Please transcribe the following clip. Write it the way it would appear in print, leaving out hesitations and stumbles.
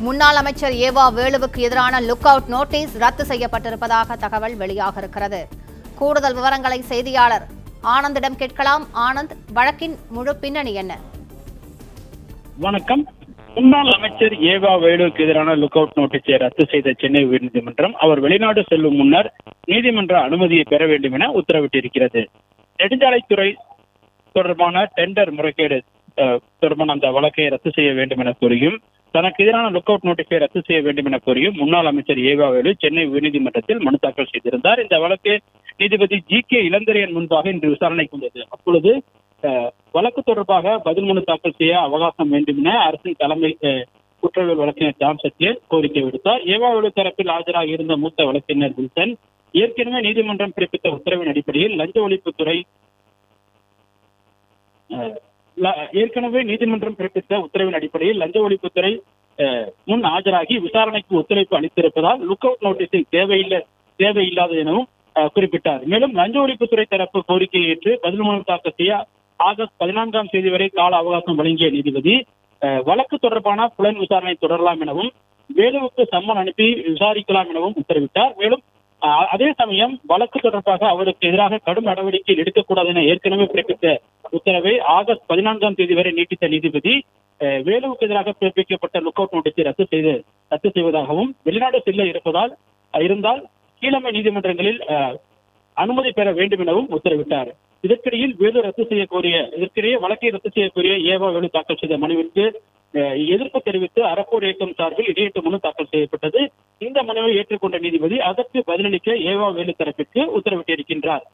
முன்னாள் அமைச்சர் ஏவா வேலுவுக்கு எதிரான லுக் அவுட் நோட்டீஸ் ரத்து செய்யப்பட்டிருப்பதாக தகவல் வெளியாக இருக்கிறது. கூடுதல் விவரங்களை செய்தியாளர் ஆனந்திடம் கேட்கலாம். ஆனந்த், வழக்கின் முழு பின்னணி என்ன? வணக்கம். முன்னாள் அமைச்சர் ஏவா வேலுவுக்கு எதிரான லுக் அவுட் நோட்டீஸை ரத்து செய்த சென்னை உயர்நீதிமன்றம் அவர் வெளிநாடு செல்லும் முன்னர் நீதிமன்ற அனுமதியை பெற வேண்டும் என உத்தரவிட்டிருக்கிறது. நெடுஞ்சாலைத்துறை தொடர்பான டெண்டர் முறைகேடு தொடர்பான அந்த வழக்கை ரத்து செய்ய வேண்டும் என கோரியும், தனக்கு எதிரான லுக் அவுட் நோட்டீஸை ரத்து செய்ய வேண்டும் என கோரியும் முன்னாள் அமைச்சர் ஏவா வேலு சென்னை உயர்நீதிமன்றத்தில் மனு தாக்கல் செய்திருந்தார். இந்த வழக்கு நீதிபதி ஜி.கே. இளந்திரையன் முன்பாக இன்று விசாரணைக்கு வந்தது. அப்பொழுது வழக்கு தொடர்பாக பதில் மனு தாக்கல் செய்ய அவகாசம் வேண்டும் என அரசின் தலைமை குற்றவியல் வழக்கறிஞர் ஜான் சத்யன் கோரிக்கை விடுத்தார். ஏவா வேலு தரப்பில் ஆஜராக இருந்த மூத்த வழக்கறிஞர் வில்சன் ஏற்கனவே நீதிமன்றம் பிறப்பித்த உத்தரவின் அடிப்படையில் லஞ்ச ஒழிப்புத்துறை முன் ஆஜராகி விசாரணைக்கு ஒத்துழைப்பு அளித்திருப்பதால் லுக் அவுட் நோட்டீஸில் தேவையில்லாது எனவும் குறிப்பிட்டார். மேலும் லஞ்ச ஒழிப்புத்துறை தரப்பு கோரிக்கையை ஏற்று பதில் மனு தாக்கல் செய்ய ஆகஸ்ட் 14ஆம் தேதி வரை கால அவகாசம் வழங்கிய நீதிபதி வழக்கு தொடர்பான புலன் விசாரணை தொடரலாம் எனவும் வேலுவுக்கு சம்மன் அனுப்பி விசாரிக்கலாம் எனவும் உத்தரவிட்டார். மேலும் அதே சமயம் வழக்கு தொடர்பாக அவருக்கு எதிராக கடும் நடவடிக்கை எடுக்கக்கூடாது என ஏற்கனவே பிறப்பித்த உத்தரவை ஆகஸ்ட் 14ஆம் தேதி வரை நீட்டித்த நீதிபதி வேலுவுக்கு எதிராக பிறப்பிக்கப்பட்ட லுக் அவுட் நோட்டீஸை ரத்து செய்வதாகவும் வெளிநாடு செல்ல இருந்தால் கீழமை நீதிமன்றங்களில் அனுமதி பெற வேண்டும் எனவும் உத்தரவிட்டார். இதற்கிடையே வழக்கை ரத்து செய்ய கோரிய ஏவா வேலு தாக்கல் செய்த மனுவிற்கு எதிர்ப்பு தெரிவித்து அறப்போர் இயக்கம் சார்பில் இடையீட்டு மனு தாக்கல் செய்யப்பட்டது. இந்த மனுவை ஏற்றுக்கொண்ட நீதிபதி அதற்கு பதிலளிக்க ஏவா வேலு தரப்பிற்கு உத்தரவிட்டிருக்கின்றார்.